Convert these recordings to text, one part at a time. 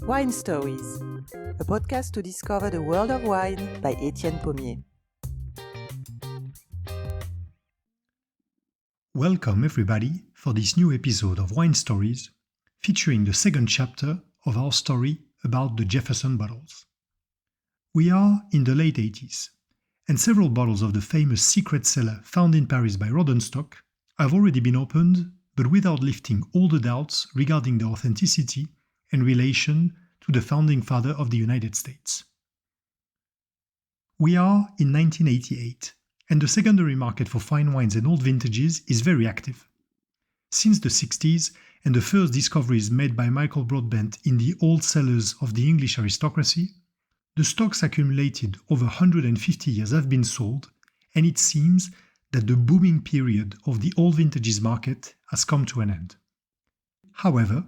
Wine Stories, a podcast to discover the world of wine by Étienne Pommier. Welcome everybody for this new episode of Wine Stories, featuring the second chapter of our story about the Jefferson bottles. We are in the late 80s, and several bottles of the famous secret cellar found in Paris by Rodenstock have already been opened, but without lifting all the doubts regarding the authenticity and relation to the founding father of the United States. We are in 1988, and the secondary market for fine wines and old vintages is very active. Since the 60s and the first discoveries made by Michael Broadbent in the old cellars of the English aristocracy, the stocks accumulated over 150 years have been sold, and it seems that the booming period of the old vintages market has come to an end. However,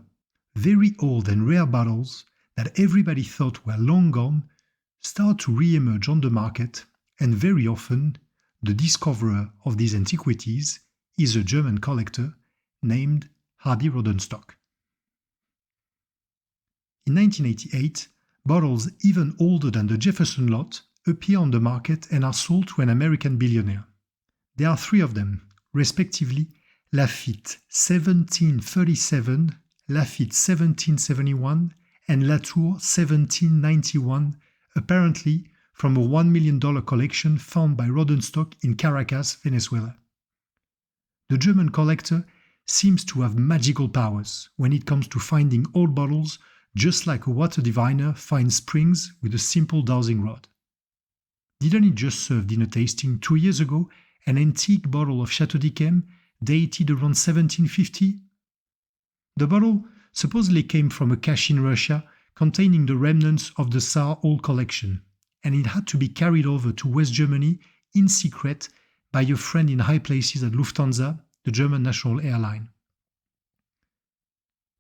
very old and rare bottles that everybody thought were long gone start to re-emerge on the market, and very often the discoverer of these antiquities is a German collector named Hardy Rodenstock. In 1988, bottles even older than the Jefferson lot appear on the market and are sold to an American billionaire. There are three of them, respectively Lafite 1737, Lafite 1771, and Latour 1791, apparently from a $1 million collection found by Rodenstock in Caracas, Venezuela. The German collector seems to have magical powers when it comes to finding old bottles, just like a water diviner finds springs with a simple dowsing rod. Didn't he just serve in a tasting 2 years ago an antique bottle of Chateau d'Yquem dated around 1750? The bottle supposedly came from a cache in Russia containing the remnants of the Tsar old collection, and it had to be carried over to West Germany in secret by a friend in high places at Lufthansa, the German national airline.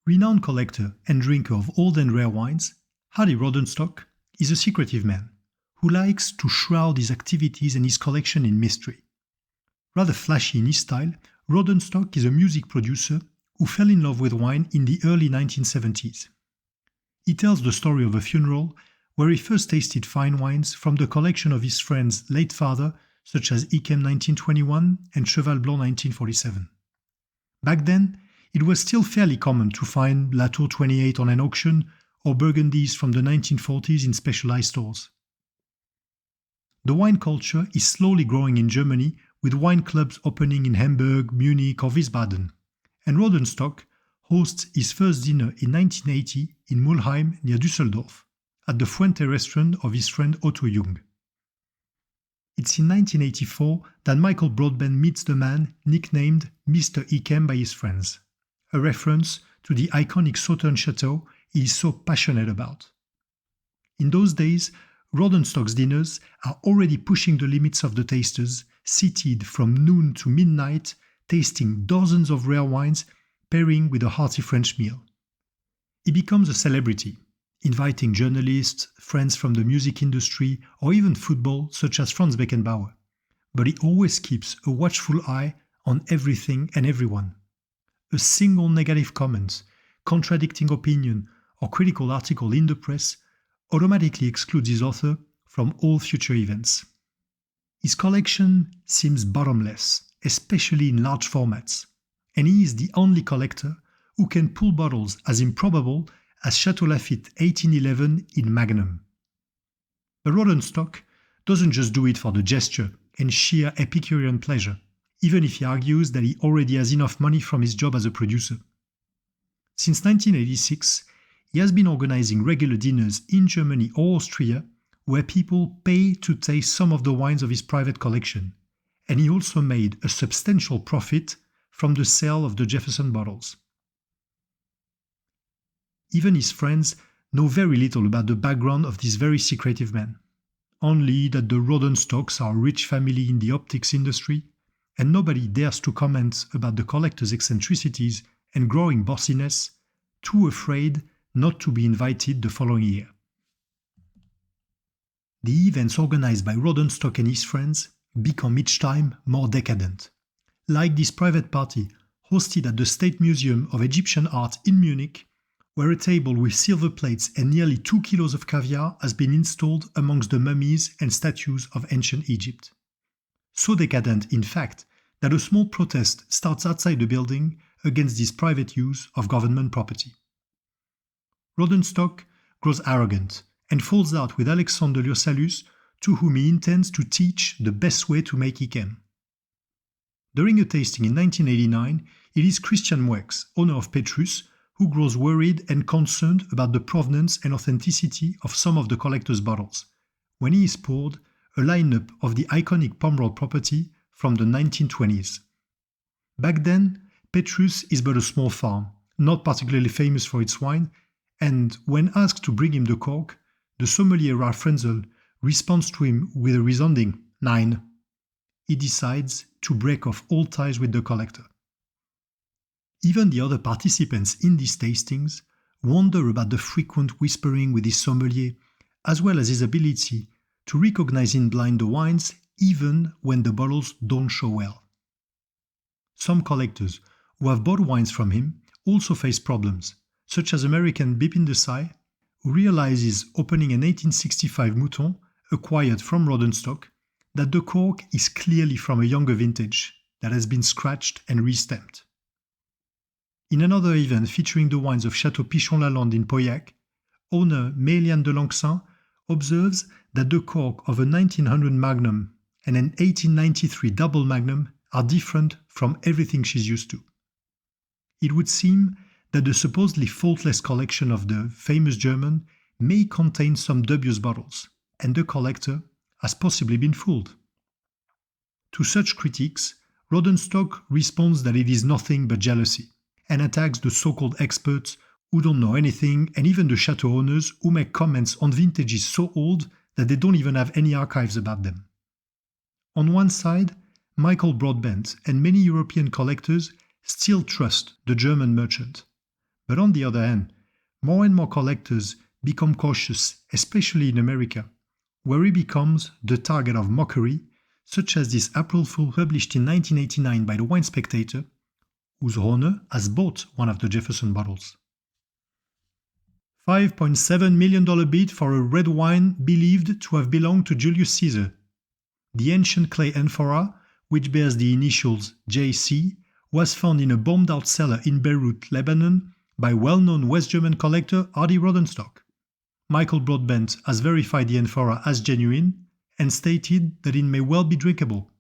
Renowned collector and drinker of old and rare wines, Hardy Rodenstock is a secretive man who likes to shroud his activities and his collection in mystery. Rather flashy in his style, Rodenstock is a music producer who fell in love with wine in the early 1970s. He tells the story of a funeral where he first tasted fine wines from the collection of his friend's late father, such as Yquem 1921 and Cheval Blanc 1947. Back then, it was still fairly common to find Latour 28 on an auction or Burgundies from the 1940s in specialized stores. The wine culture is slowly growing in Germany, with wine clubs opening in Hamburg, Munich or Wiesbaden, and Rodenstock hosts his first dinner in 1980 in Mulheim near Düsseldorf, at the Fuente restaurant of his friend Otto Jung. It's in 1984 that Michael Broadbent meets the man nicknamed Mr. Yquem by his friends, a reference to the iconic Sauternes chateau he is so passionate about. In those days, Rodenstock's dinners are already pushing the limits of the tasters, seated from noon to midnight, tasting dozens of rare wines, pairing with a hearty French meal. He becomes a celebrity, inviting journalists, friends from the music industry, or even football, such as Franz Beckenbauer. But he always keeps a watchful eye on everything and everyone. A single negative comment, contradicting opinion, or critical article in the press automatically excludes his author from all future events. His collection seems bottomless, especially in large formats, and he is the only collector who can pull bottles as improbable as Chateau Lafite 1811 in Magnum. But Rodenstock doesn't just do it for the gesture and sheer Epicurean pleasure, even if he argues that he already has enough money from his job as a producer. Since 1986, he has been organizing regular dinners in Germany or Austria where people pay to taste some of the wines of his private collection, and he also made a substantial profit from the sale of the Jefferson bottles. Even his friends know very little about the background of this very secretive man, only that the Rodenstocks are a rich family in the optics industry, and nobody dares to comment about the collector's eccentricities and growing bossiness, too afraid not to be invited the following year. The events organized by Rodenstock and his friends become each time more decadent, like this private party hosted at the State Museum of Egyptian Art in Munich, where a table with silver plates and nearly 2 kilos of caviar has been installed amongst the mummies and statues of ancient Egypt. So decadent, in fact, that a small protest starts outside the building against this private use of government property. Rodenstock grows arrogant and falls out with Alexander Lursalus, to whom he intends to teach the best way to make Yquem. During a tasting in 1989, it is Christian Moueix, owner of Petrus, who grows worried and concerned about the provenance and authenticity of some of the collector's bottles, when he is poured a lineup of the iconic Pomerol property from the 1920s. Back then, Petrus is but a small farm, not particularly famous for its wine, and when asked to bring him the cork, the sommelier Ralph Frenzel responds to him with a resounding "Nein." He decides to break off all ties with the collector. Even the other participants in these tastings wonder about the frequent whispering with his sommelier, as well as his ability to recognize in blind the wines even when the bottles don't show well. Some collectors who have bought wines from him also face problems, such as American Bipin Desai, who realizes opening an 1865 Mouton acquired from Rodenstock that the cork is clearly from a younger vintage that has been scratched and restamped. In another event featuring the wines of Château Pichon-Lalande in Pauillac, owner Méliane de Lancsin observes that the cork of a 1900 Magnum and an 1893 Double Magnum are different from everything she's used to. It would seem that the supposedly faultless collection of the famous German may contain some dubious bottles, and the collector has possibly been fooled. To such critiques, Rodenstock responds that it is nothing but jealousy, and attacks the so-called experts who don't know anything, and even the chateau owners who make comments on vintages so old that they don't even have any archives about them. On one side, Michael Broadbent and many European collectors still trust the German merchant. But on the other hand, more and more collectors become cautious, especially in America, where he becomes the target of mockery, such as this April Fool published in 1989 by the Wine Spectator, whose owner has bought one of the Jefferson bottles. $5.7 million bid for a red wine believed to have belonged to Julius Caesar. The ancient clay amphora, which bears the initials JC, was found in a bombed-out cellar in Beirut, Lebanon, by well-known West German collector Hardy Rodenstock. Michael Broadbent has verified the amphora as genuine and stated that it may well be drinkable.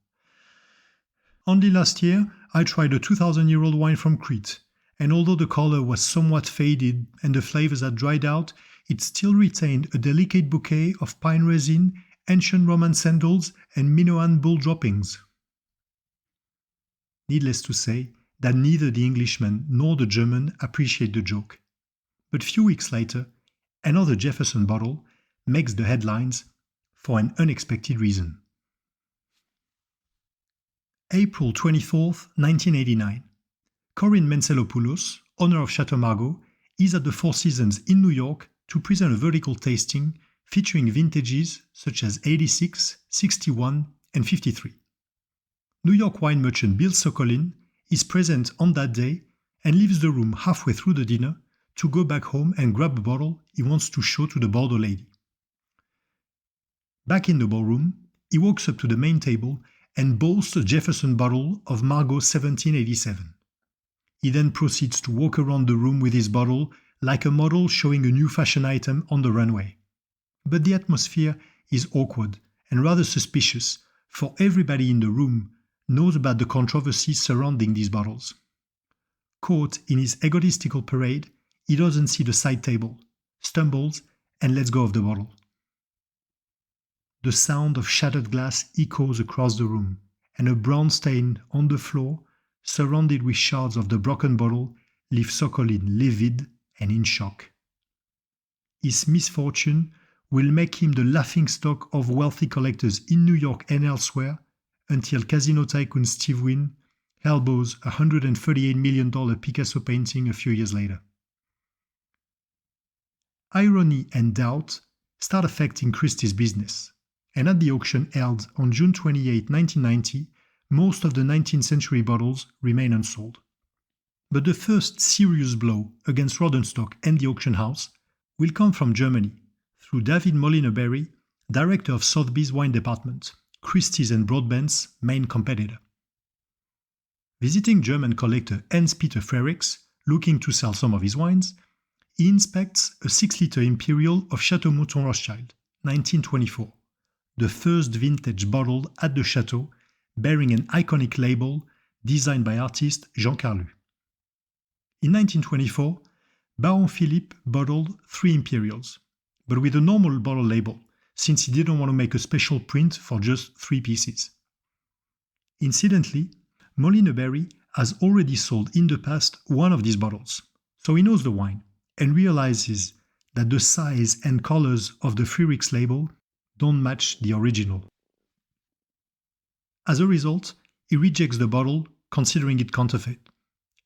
Only last year, I tried a 2,000-year-old wine from Crete, and although the color was somewhat faded and the flavors had dried out, it still retained a delicate bouquet of pine resin, ancient Roman sandals, and Minoan bull droppings. Needless to say that neither the Englishman nor the German appreciate the joke. But few weeks later, another Jefferson bottle makes the headlines for an unexpected reason. April 24, 1989. Corinne Menzelopoulos, owner of Chateau Margaux, is at the Four Seasons in New York to present a vertical tasting featuring vintages such as 86, 61, and 53. New York wine merchant Bill Sokolin is present on that day and leaves the room halfway through the dinner to go back home and grab a bottle he wants to show to the Bordeaux lady. Back in the ballroom, he walks up to the main table and boasts a Jefferson bottle of Margaux 1787. He then proceeds to walk around the room with his bottle like a model showing a new fashion item on the runway. But the atmosphere is awkward and rather suspicious, for everybody in the room knows about the controversy surrounding these bottles. Caught in his egotistical parade, he doesn't see the side table, stumbles, and lets go of the bottle. The sound of shattered glass echoes across the room, and a brown stain on the floor, surrounded with shards of the broken bottle, leaves Sokolin livid and in shock. His misfortune will make him the laughingstock of wealthy collectors in New York and elsewhere, until casino tycoon Steve Wynn elbows a $138 million Picasso painting a few years later. Irony and doubt start affecting Christie's business, and at the auction held on June 28, 1990, most of the 19th century bottles remain unsold. But the first serious blow against Rodenstock and the auction house will come from Germany, through David Moliner-Berry, director of Sotheby's wine department, Christie's and Broadbent's main competitor. Visiting German collector Hans-Peter Frerichs, looking to sell some of his wines, he inspects a 6-liter Imperial of Chateau Mouton Rothschild, 1924, the first vintage bottled at the chateau, bearing an iconic label designed by artist Jean Carlu. In 1924, Baron Philippe bottled 3 Imperials, but with a normal bottle label, since he didn't want to make a special print for just 3 pieces. Incidentally, Moliner-Berry has already sold in the past one of these bottles, so he knows the wine and realizes that the size and colors of the Frerichs label don't match the original. As a result, he rejects the bottle, considering it counterfeit.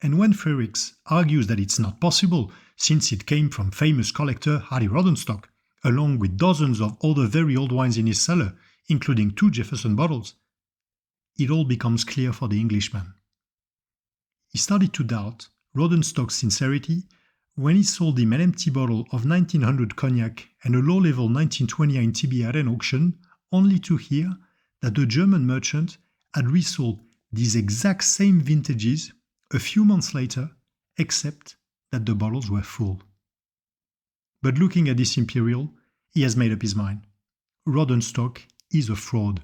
And when Frerichs argues that it's not possible, since it came from famous collector Harry Rodenstock, along with dozens of other very old wines in his cellar, including 2 Jefferson bottles, it all becomes clear for the Englishman. He started to doubt Rodenstock's sincerity when he sold him an empty bottle of 1900 cognac and a low-level 1929 TB at an auction, only to hear that the German merchant had resold these exact same vintages a few months later, except that the bottles were full. But looking at this Imperial, he has made up his mind. Rodenstock is a fraud.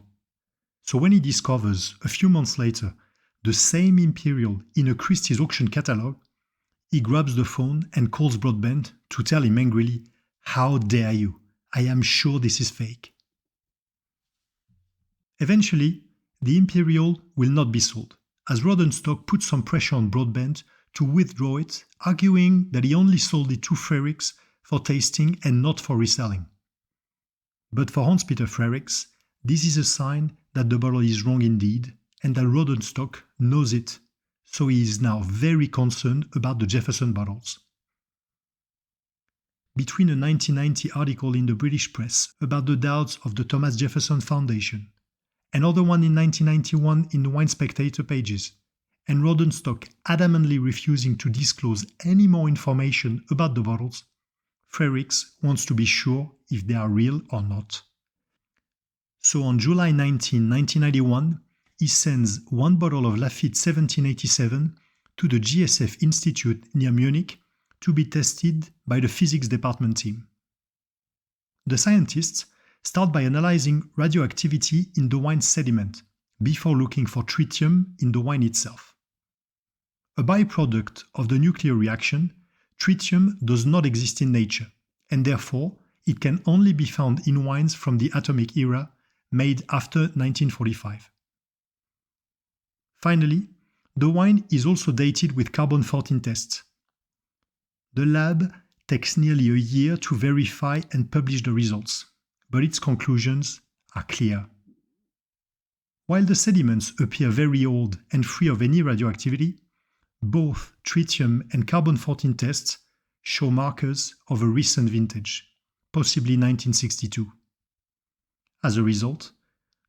So when he discovers, a few months later, the same Imperial in a Christie's auction catalogue, he grabs the phone and calls Broadbent to tell him angrily, "How dare you? I am sure this is fake." Eventually, the Imperial will not be sold, as Rodenstock put some pressure on Broadbent to withdraw it, arguing that he only sold it to Frerichs for tasting and not for reselling. But for Hans-Peter Frerichs, this is a sign that the bottle is wrong indeed, and that Rodenstock knows it, so he is now very concerned about the Jefferson bottles. Between a 1990 article in the British press about the doubts of the Thomas Jefferson Foundation, another one in 1991 in the Wine Spectator pages, and Rodenstock adamantly refusing to disclose any more information about the bottles, Frerichs wants to be sure if they are real or not. So on July 19, 1991, he sends 1 bottle of Lafite 1787 to the GSF Institute near Munich to be tested by the physics department team. The scientists start by analyzing radioactivity in the wine sediment before looking for tritium in the wine itself. A byproduct of the nuclear reaction, tritium does not exist in nature, and therefore it can only be found in wines from the atomic era made after 1945. Finally, the wine is also dated with carbon-14 tests. The lab takes nearly a year to verify and publish the results, but its conclusions are clear. While the sediments appear very old and free of any radioactivity, both tritium and carbon-14 tests show markers of a recent vintage, possibly 1962. As a result,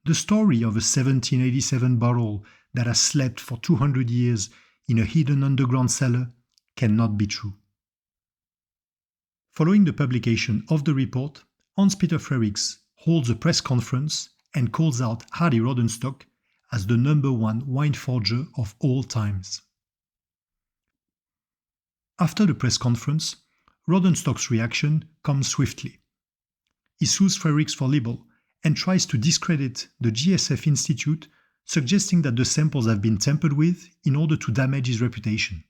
the story of a 1787 bottle that has slept for 200 years in a hidden underground cellar cannot be true. Following the publication of the report, Hans-Peter Frerichs holds a press conference and calls out Harry Rodenstock as the #1 wine forger of all times. After the press conference, Rodenstock's reaction comes swiftly. He sues Frerichs for libel and tries to discredit the GSF Institute, suggesting that the samples have been tampered with in order to damage his reputation.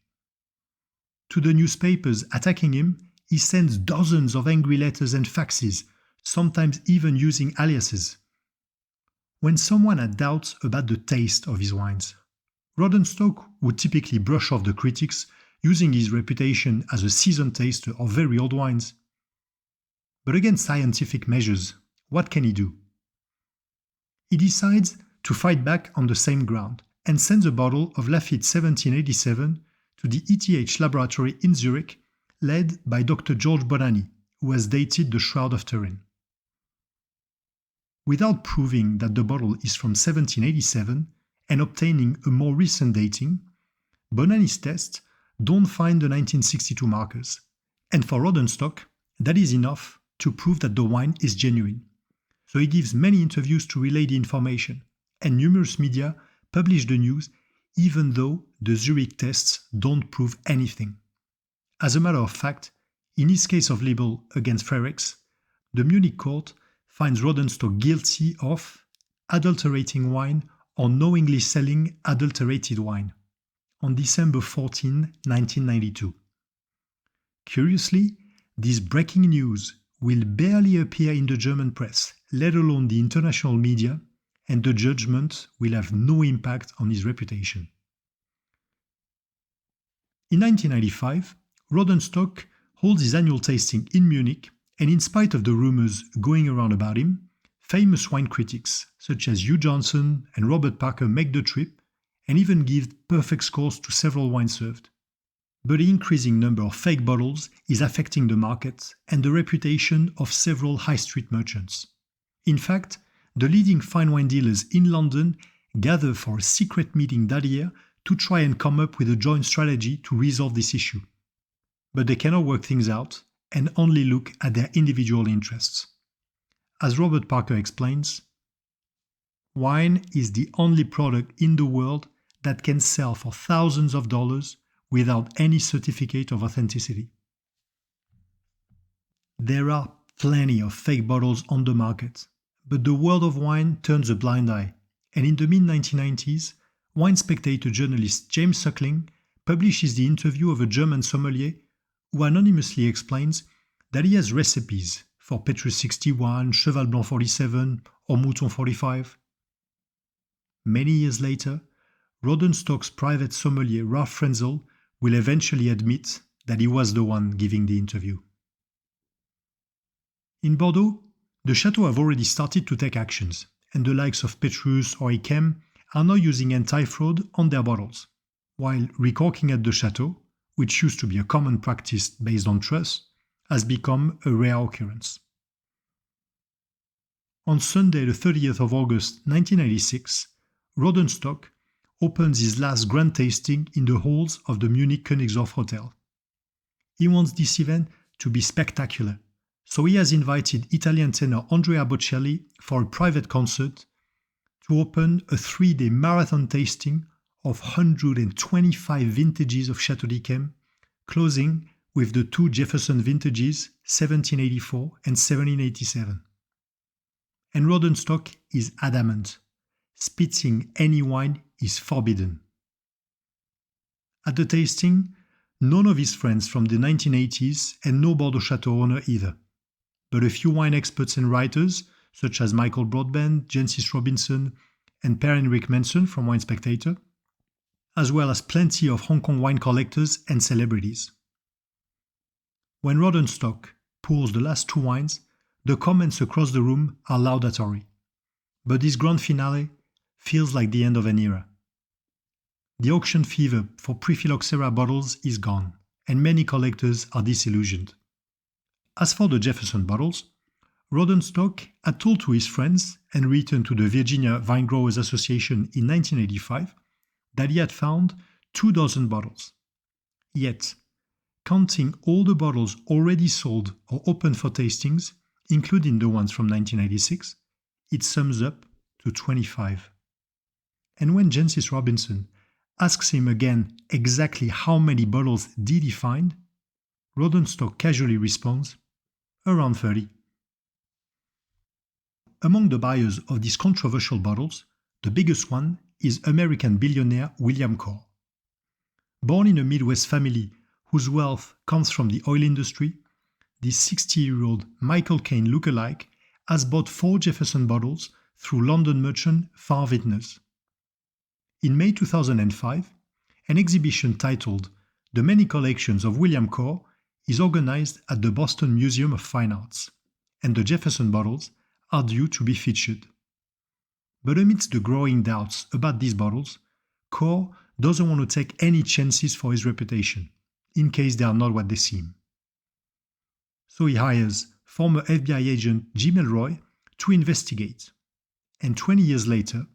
To the newspapers attacking him, he sends dozens of angry letters and faxes, sometimes even using aliases. When someone had doubts about the taste of his wines, Rodenstock would typically brush off the critics, using his reputation as a seasoned taster of very old wines. But against scientific measures, what can he do? He decides to fight back on the same ground and sends a bottle of Lafite 1787 to the ETH laboratory in Zurich, led by Dr. George Bonani, who has dated the Shroud of Turin. Without proving that the bottle is from 1787, and obtaining a more recent dating, Bonani's tests don't find the 1962 markers. And for Rodenstock, that is enough to prove that the wine is genuine. So he gives many interviews to relay the information, and numerous media publish the news even though the Zurich tests don't prove anything. As a matter of fact, in his case of libel against Frerichs, the Munich court finds Rodenstock guilty of adulterating wine or knowingly selling adulterated wine on December 14, 1992. Curiously, this breaking news will barely appear in the German press, let alone the international media, and the judgment will have no impact on his reputation. In 1995, Rodenstock holds his annual tasting in Munich, and in spite of the rumors going around about him, famous wine critics such as Hugh Johnson and Robert Parker make the trip and even give perfect scores to several wines served. But the increasing number of fake bottles is affecting the market and the reputation of several high street merchants. In fact, the leading fine wine dealers in London gather for a secret meeting that year to try and come up with a joint strategy to resolve this issue. But they cannot work things out and only look at their individual interests. As Robert Parker explains, wine is the only product in the world that can sell for thousands of dollars without any certificate of authenticity. There are plenty of fake bottles on the market, but the world of wine turns a blind eye, and in the mid-1990s, Wine Spectator journalist James Suckling publishes the interview of a German sommelier who anonymously explains that he has recipes for Petrus 61, Cheval Blanc 47, or Mouton 45. Many years later, Rodenstock's private sommelier Ralph Frenzel will eventually admit that he was the one giving the interview. In Bordeaux, the chateaux have already started to take actions, and the likes of Petrus or Yquem are now using anti-fraud on their bottles, while recorking at the chateau, which used to be a common practice based on trust, has become a rare occurrence. On Sunday, the 30th of August 1986, Rodenstock opens his last grand tasting in the halls of the Munich Königsdorf Hotel. He wants this event to be spectacular, so he has invited Italian tenor Andrea Bocelli for a private concert to open a 3-day marathon tasting of 125 vintages of Chateau d'Yquem, closing with the 2 Jefferson vintages, 1784 and 1787. And Rodenstock is adamant. Spitting any wine is forbidden. At the tasting, none of his friends from the 1980s and no Bordeaux Chateau owner either, but a few wine experts and writers such as Michael Broadbent, Jancis Robinson, and Per-Henrik Manson from Wine Spectator, as well as plenty of Hong Kong wine collectors and celebrities. When Rodenstock pours the last 2 wines, the comments across the room are laudatory. But this grand finale feels like the end of an era. The auction fever for pre-phylloxera bottles is gone, and many collectors are disillusioned. As for the Jefferson bottles, Rodenstock had told to his friends and written to the Virginia Vine Growers Association in 1985 that he had found 24 bottles. Yet, counting all the bottles already sold or open for tastings, including the ones from 1986, it sums up to 25. And when Jancis Robinson asks him again exactly how many bottles did he find, Rodenstock casually responds, around 30. Among the buyers of these controversial bottles, the biggest one is American billionaire William Corr. Born in a Midwest family whose wealth comes from the oil industry, this 60-year-old Michael Caine lookalike has bought 4 Jefferson bottles through London merchant Farr Vintners. In May 2005, an exhibition titled The Many Collections of William Corr is organized at the Boston Museum of Fine Arts, and the Jefferson bottles are due to be featured. But amidst the growing doubts about these bottles, Corr doesn't want to take any chances for his reputation, in case they are not what they seem. So he hires former FBI agent Jim Elroy to investigate. And 20 years later,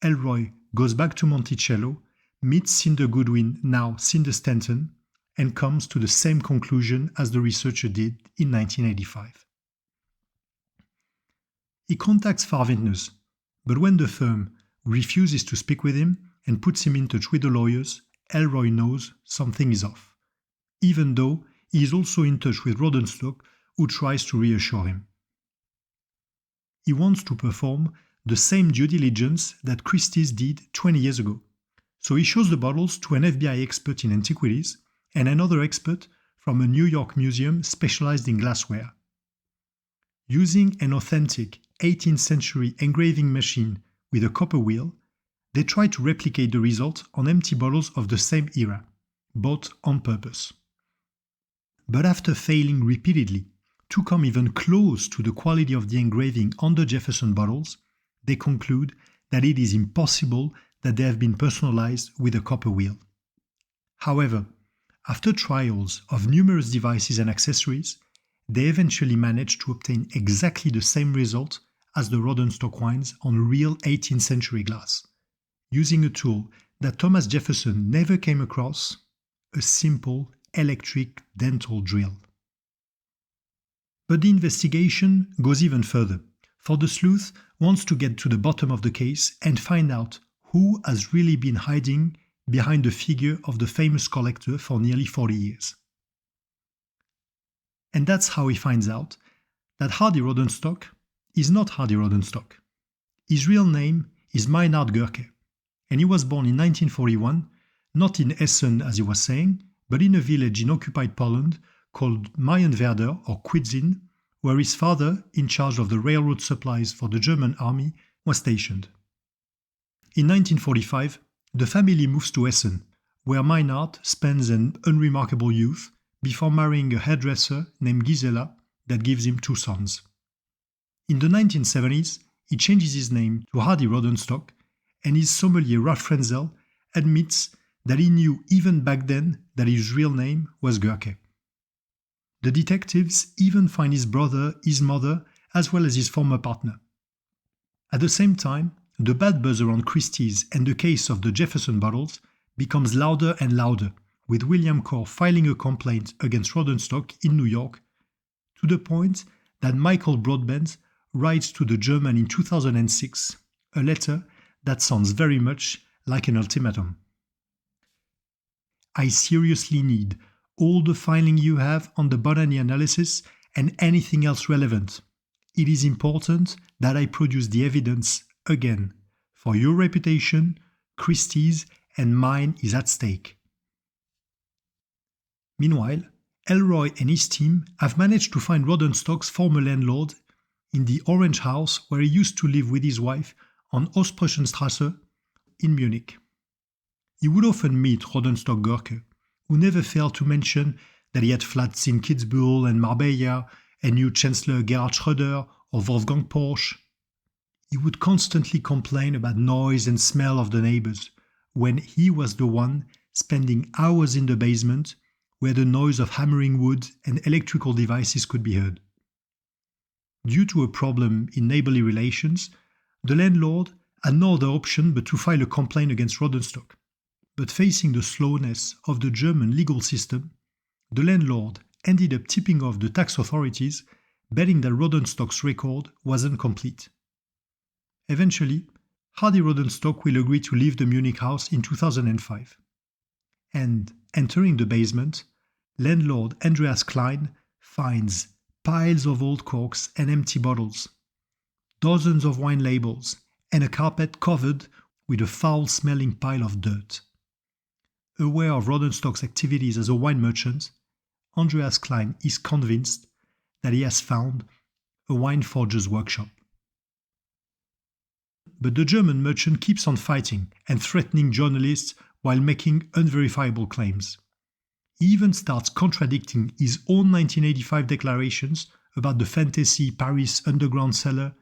Elroy goes back to Monticello, meets Cinder Goodwin, now Cinder Stanton, and comes to the same conclusion as the researcher did in 1985. He contacts Far Vintners, but when the firm refuses to speak with him and puts him in touch with the lawyers, Elroy knows something is off, even though he is also in touch with Rodenstock, who tries to reassure him. He wants to perform the same due diligence that Christie's did 20 years ago, so he shows the bottles to an FBI expert in antiquities and another expert from a New York museum specialized in glassware. Using an authentic 18th century engraving machine with a copper wheel, they try to replicate the result on empty bottles of the same era, bought on purpose. But after failing repeatedly to come even close to the quality of the engraving on the Jefferson bottles, they conclude that it is impossible that they have been personalized with a copper wheel. However, after trials of numerous devices and accessories, they eventually managed to obtain exactly the same result as the Rodenstock wines on real 18th century glass, using a tool that Thomas Jefferson never came across, a simple electric dental drill. But the investigation goes even further, for the sleuth wants to get to the bottom of the case and find out who has really been hiding behind the figure of the famous collector for nearly 40 years. And that's how he finds out that Hardy Rodenstock is not Hardy Rodenstock. His real name is Meinhard Görke, and he was born in 1941, not in Essen as he was saying, but in a village in occupied Poland called Marienwerder or Kwidzyn, where his father, in charge of the railroad supplies for the German army, was stationed. In 1945, the family moves to Essen, where Meinhard spends an unremarkable youth before marrying a hairdresser named Gisela that gives him 2 sons. In the 1970s, he changes his name to Hardy Rodenstock, and his sommelier Ralph Frenzel admits that he knew even back then that his real name was Görke. The detectives even find his brother, his mother, as well as his former partner. At the same time, the bad buzz around Christie's and the case of the Jefferson bottles becomes louder and louder, with William Corr filing a complaint against Rodenstock in New York, to the point that Michael Broadbent writes to the German in 2006 a letter that sounds very much like an ultimatum. I seriously need all the filing you have on the botany analysis and anything else relevant. It is important that I produce the evidence again, for your reputation, Christie's, and mine is at stake. Meanwhile, Elroy and his team have managed to find Rodenstock's former landlord in the orange house where he used to live with his wife on Ostpreußenstraße in Munich. He would often meet Rodenstock Görke, who never failed to mention that he had flats in Kitzbühel and Marbella and knew Chancellor Gerhard Schröder or Wolfgang Porsche. He would constantly complain about noise and smell of the neighbors, when he was the one spending hours in the basement where the noise of hammering wood and electrical devices could be heard. Due to a problem in neighborly relations, the landlord had no other option but to file a complaint against Rodenstock. But facing the slowness of the German legal system, the landlord ended up tipping off the tax authorities, betting that Rodenstock's record wasn't complete. Eventually, Hardy Rodenstock will agree to leave the Munich house in 2005. And, entering the basement, landlord Andreas Klein finds piles of old corks and empty bottles, dozens of wine labels, and a carpet covered with a foul-smelling pile of dirt. Aware of Rodenstock's activities as a wine merchant, Andreas Klein is convinced that he has found a wine forger's workshop. But the German merchant keeps on fighting and threatening journalists while making unverifiable claims. He even starts contradicting his own 1985 declarations about the fantasy Paris underground cellar,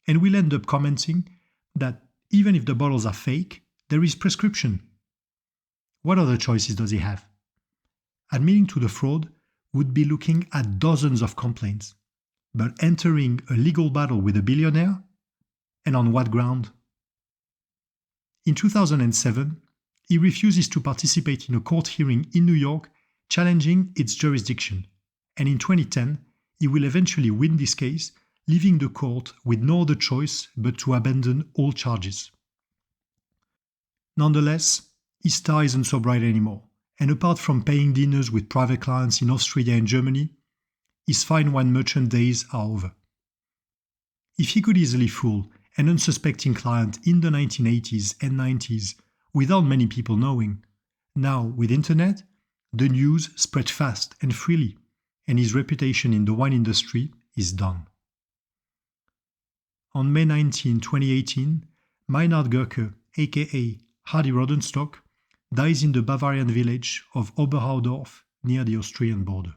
and will end up commenting that even if the bottles are fake, there is prescription. What other choices does he have? Admitting to the fraud would be looking at dozens of complaints, but entering a legal battle with a billionaire? And on what ground? In 2007, he refuses to participate in a court hearing in New York challenging its jurisdiction, and in 2010, he will eventually win this case, leaving the court with no other choice but to abandon all charges. Nonetheless, his star isn't so bright anymore, and apart from paying dinners with private clients in Austria and Germany, his fine wine merchant days are over. If he could easily fool an unsuspecting client in the 1980s and 90s without many people knowing, now with internet, the news spread fast and freely, and his reputation in the wine industry is done. On May 19, 2018, Meinhard Gerke, aka Hardy Rodenstock, dies in the Bavarian village of Oberhaudorf near the Austrian border.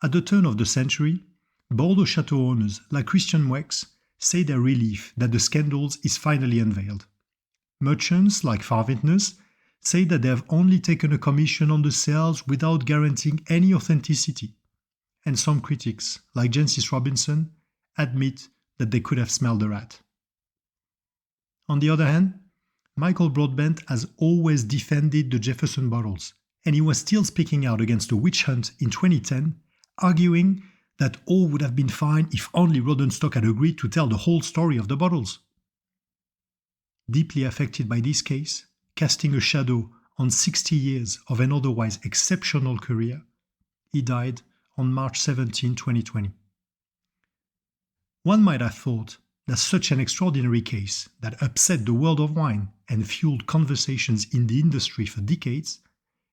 At the turn of the century, Bordeaux chateau owners like Christian Wex say their relief that the scandals is finally unveiled. Merchants like Farvintners say that they have only taken a commission on the sales without guaranteeing any authenticity, and some critics, like Jancis Robinson, admit that they could have smelled a rat. On the other hand, Michael Broadbent has always defended the Jefferson bottles, and he was still speaking out against a witch hunt in 2010, arguing that all would have been fine if only Rodenstock had agreed to tell the whole story of the bottles. Deeply affected by this case, casting a shadow on 60 years of an otherwise exceptional career, he died on March 17, 2020. One might have thought that such an extraordinary case that upset the world of wine and fueled conversations in the industry for decades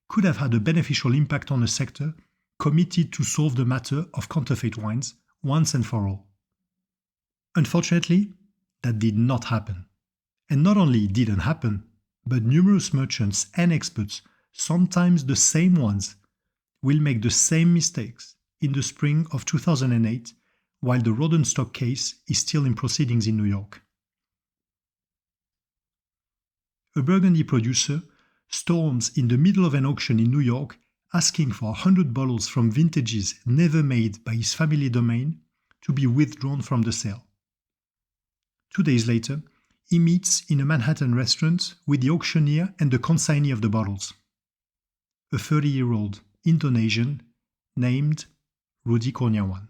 could have had a beneficial impact on a sector committed to solve the matter of counterfeit wines once and for all. Unfortunately, that did not happen. And not only it didn't happen, but numerous merchants and experts, sometimes the same ones, will make the same mistakes in the spring of 2008 while the Rodenstock case is still in proceedings in New York. A Burgundy producer storms in the middle of an auction in New York asking for 100 bottles from vintages never made by his family domain to be withdrawn from the sale. 2 days later, he meets in a Manhattan restaurant with the auctioneer and the consignee of the bottles, a 30-year-old Indonesian named Rudi Kurniawan.